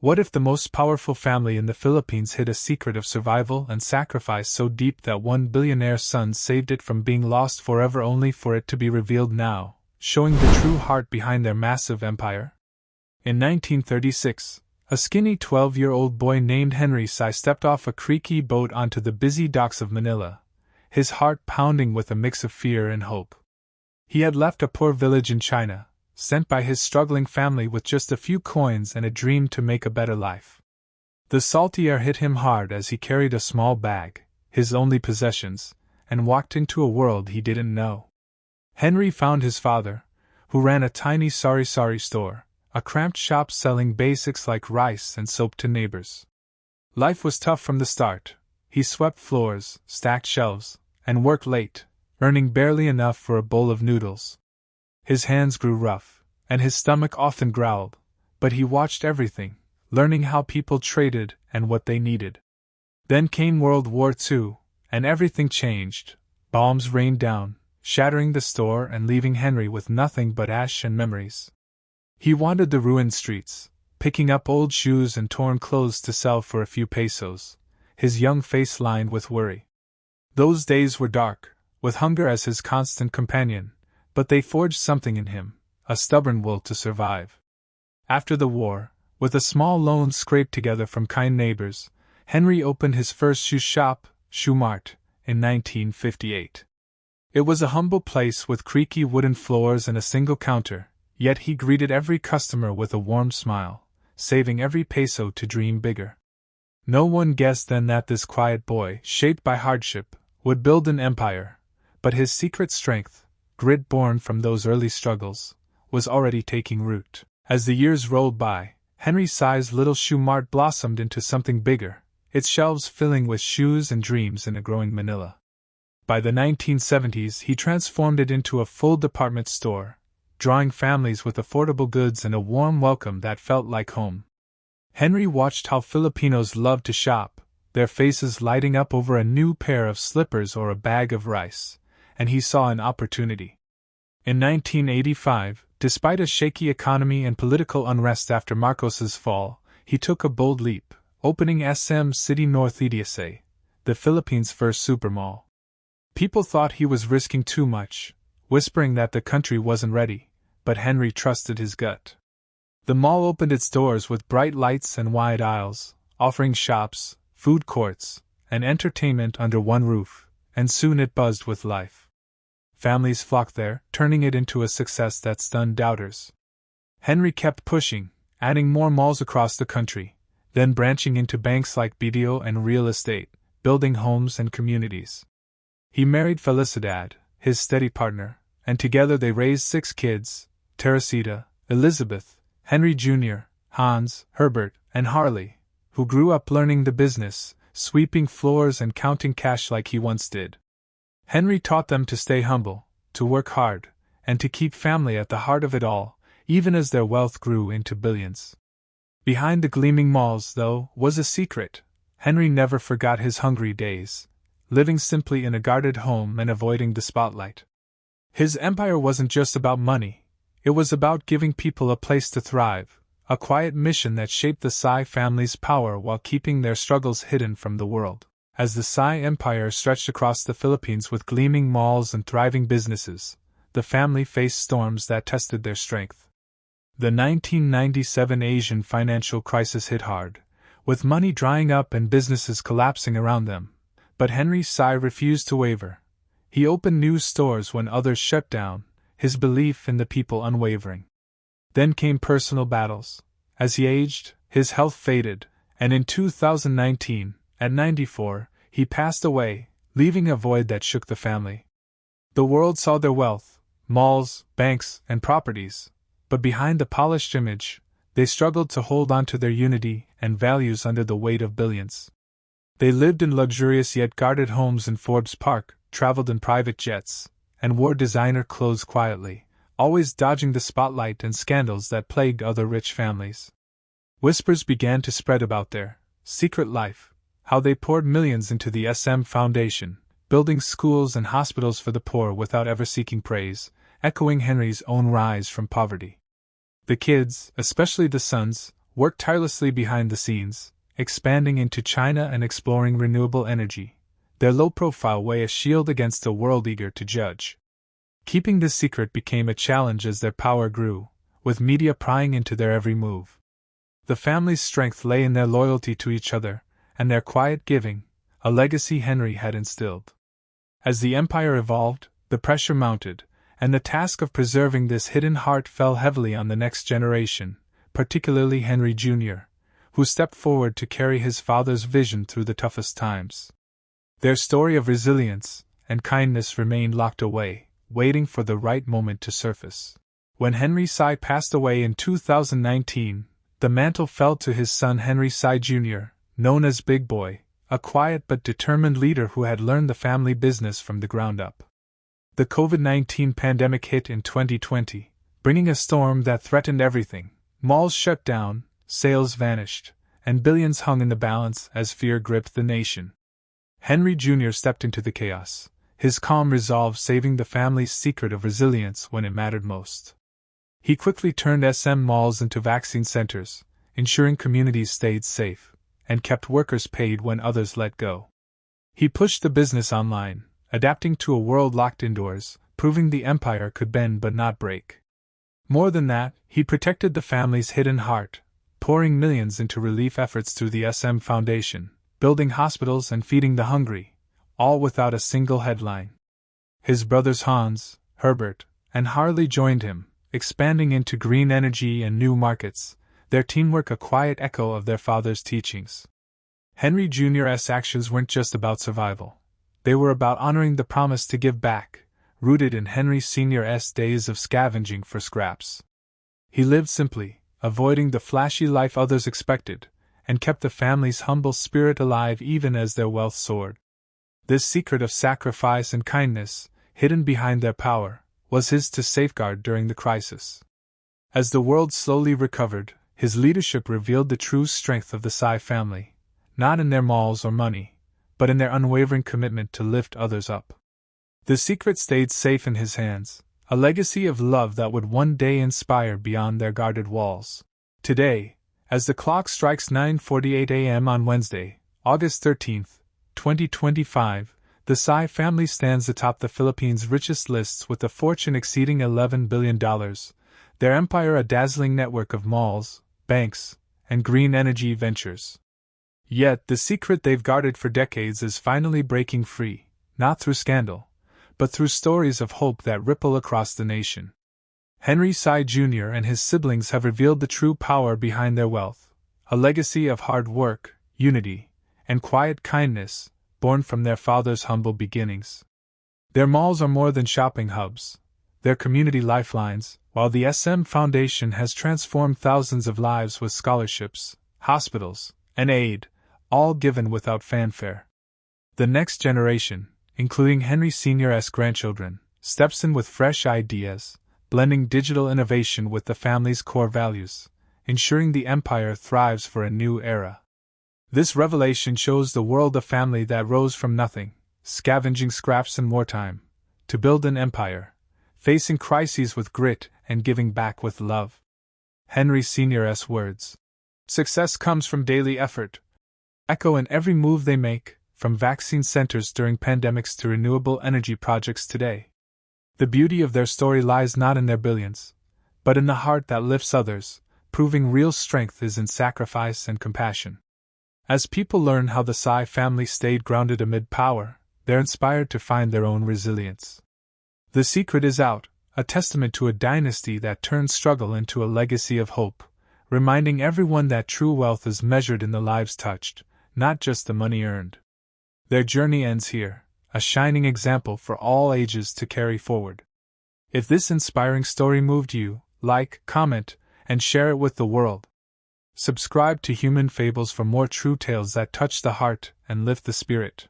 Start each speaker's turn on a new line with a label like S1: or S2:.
S1: What if the most powerful family in the Philippines hid a secret of survival and sacrifice so deep that one billionaire's son saved it from being lost forever only for it to be revealed now, showing the true heart behind their massive empire? In 1936, a skinny 12-year-old boy named Henry Sy stepped off a creaky boat onto the busy docks of Manila, his heart pounding with a mix of fear and hope. He had left a poor village in China, sent by his struggling family with just a few coins and a dream to make a better life. The salty air hit him hard as he carried a small bag, his only possessions, and walked into a world he didn't know. Henry found his father, who ran a tiny sari-sari store, a cramped shop selling basics like rice and soap to neighbors. Life was tough from the start. He swept floors, stacked shelves, and worked late, earning barely enough for a bowl of noodles. His hands grew rough, and his stomach often growled, but he watched everything, learning how people traded and what they needed. Then came World War II, and everything changed. Bombs rained down, shattering the store and leaving Henry with nothing but ash and memories. He wandered the ruined streets, picking up old shoes and torn clothes to sell for a few pesos, his young face lined with worry. Those days were dark, with hunger as his constant companion, but they forged something in him, a stubborn will to survive. After the war, with a small loan scraped together from kind neighbors, Henry opened his first shoe shop, Shoe Mart, in 1958. It was a humble place with creaky wooden floors and a single counter, yet he greeted every customer with a warm smile, saving every peso to dream bigger. No one guessed then that this quiet boy, shaped by hardship, would build an empire, but his secret strength, grit born from those early struggles, was already taking root. As the years rolled by, Henry Sy's little shoe mart blossomed into something bigger, its shelves filling with shoes and dreams in a growing Manila. By the 1970s, he transformed it into a full department store, drawing families with affordable goods and a warm welcome that felt like home. Henry watched how Filipinos loved to shop, their faces lighting up over a new pair of slippers or a bag of rice, and he saw an opportunity. In 1985, despite a shaky economy and political unrest after Marcos's fall, he took a bold leap, opening SM City North EDSA, the Philippines' first supermall. People thought he was risking too much, whispering that the country wasn't ready, but Henry trusted his gut. The mall opened its doors with bright lights and wide aisles, offering shops, food courts, and entertainment under one roof, and soon it buzzed with life. Families flocked there, turning it into a success that stunned doubters. Henry kept pushing, adding more malls across the country, then branching into banks like BDO and real estate, building homes and communities. He married Felicidad, his steady partner, and together they raised 6 kids: Teresita, Elizabeth, Henry Jr., Hans, Herbert, and Harley, who grew up learning the business, sweeping floors and counting cash like he once did. Henry taught them to stay humble, to work hard, and to keep family at the heart of it all, even as their wealth grew into billions. Behind the gleaming malls, though, was a secret. Henry never forgot his hungry days, living simply in a guarded home and avoiding the spotlight. His empire wasn't just about money, it was about giving people a place to thrive, a quiet mission that shaped the Sy family's power while keeping their struggles hidden from the world. As the Sy empire stretched across the Philippines with gleaming malls and thriving businesses, the family faced storms that tested their strength. The 1997 Asian financial crisis hit hard, with money drying up and businesses collapsing around them, but Henry Sy refused to waver. He opened new stores when others shut down, his belief in the people unwavering. Then came personal battles. As he aged, his health faded, and in 2019, at 94, he passed away, leaving a void that shook the family. The world saw their wealth, malls, banks, and properties, but behind the polished image, they struggled to hold on to their unity and values under the weight of billions. They lived in luxurious yet guarded homes in Forbes Park, traveled in private jets, and wore designer clothes quietly, always dodging the spotlight and scandals that plagued other rich families. Whispers began to spread about their secret life, how they poured millions into the SM Foundation, building schools and hospitals for the poor without ever seeking praise, echoing Henry's own rise from poverty. The kids, especially the sons, worked tirelessly behind the scenes, expanding into China and exploring renewable energy, their low-profile way a shield against a world eager to judge. Keeping this secret became a challenge as their power grew, with media prying into their every move. The family's strength lay in their loyalty to each other, and their quiet giving, a legacy Henry had instilled. As the empire evolved, the pressure mounted, and the task of preserving this hidden heart fell heavily on the next generation, particularly Henry Jr., who stepped forward to carry his father's vision through the toughest times. Their story of resilience and kindness remained locked away, waiting for the right moment to surface. When Henry Sy passed away in 2019, the mantle fell to his son Henry Sy Jr., known as Big Boy, a quiet but determined leader who had learned the family business from the ground up. The COVID-19 pandemic hit in 2020, bringing a storm that threatened everything. Malls shut down, sales vanished, and billions hung in the balance as fear gripped the nation. Henry Jr. stepped into the chaos, his calm resolve saving the family's secret of resilience when it mattered most. He quickly turned SM malls into vaccine centers, ensuring communities stayed safe, and kept workers paid when others let go. He pushed the business online, adapting to a world locked indoors, proving the empire could bend but not break. More than that, he protected the family's hidden heart, pouring millions into relief efforts through the SM Foundation, building hospitals and feeding the hungry, all without a single headline. His brothers Hans, Herbert, and Harley joined him, expanding into green energy and new markets, their teamwork a quiet echo of their father's teachings. Henry Jr.'s actions weren't just about survival. They were about honoring the promise to give back, rooted in Henry Sr.'s days of scavenging for scraps. He lived simply, avoiding the flashy life others expected, and kept the family's humble spirit alive even as their wealth soared. This secret of sacrifice and kindness, hidden behind their power, was his to safeguard during the crisis. As the world slowly recovered, his leadership revealed the true strength of the Sy family, not in their malls or money, but in their unwavering commitment to lift others up. The secret stayed safe in his hands, a legacy of love that would one day inspire beyond their guarded walls. Today, as the clock strikes 9:48 a.m. on Wednesday, August 13, 2025, the Sy family stands atop the Philippines' richest lists with a fortune exceeding $11 billion, their empire a dazzling network of malls, banks, and green energy ventures. Yet the secret they've guarded for decades is finally breaking free, not through scandal, but through stories of hope that ripple across the nation. Henry Sy Jr. and his siblings have revealed the true power behind their wealth, a legacy of hard work, unity, and quiet kindness, born from their father's humble beginnings. Their malls are more than shopping hubs. They're community lifelines, while the SM Foundation has transformed thousands of lives with scholarships, hospitals, and aid, all given without fanfare. The next generation, including Henry Sr.'s grandchildren, steps in with fresh ideas, blending digital innovation with the family's core values, ensuring the empire thrives for a new era. This revelation shows the world a family that rose from nothing, scavenging scraps in wartime, to build an empire, facing crises with grit and giving back with love. Henry Sr.'s words. Success comes from daily effort. Echo in every move they make, from vaccine centers during pandemics to renewable energy projects today. The beauty of their story lies not in their billions, but in the heart that lifts others, proving real strength is in sacrifice and compassion. As people learn how the Sy family stayed grounded amid power, they're inspired to find their own resilience. The secret is out, a testament to a dynasty that turned struggle into a legacy of hope, reminding everyone that true wealth is measured in the lives touched, not just the money earned. Their journey ends here, a shining example for all ages to carry forward. If this inspiring story moved you, like, comment, and share it with the world. Subscribe to Human Fables for more true tales that touch the heart and lift the spirit.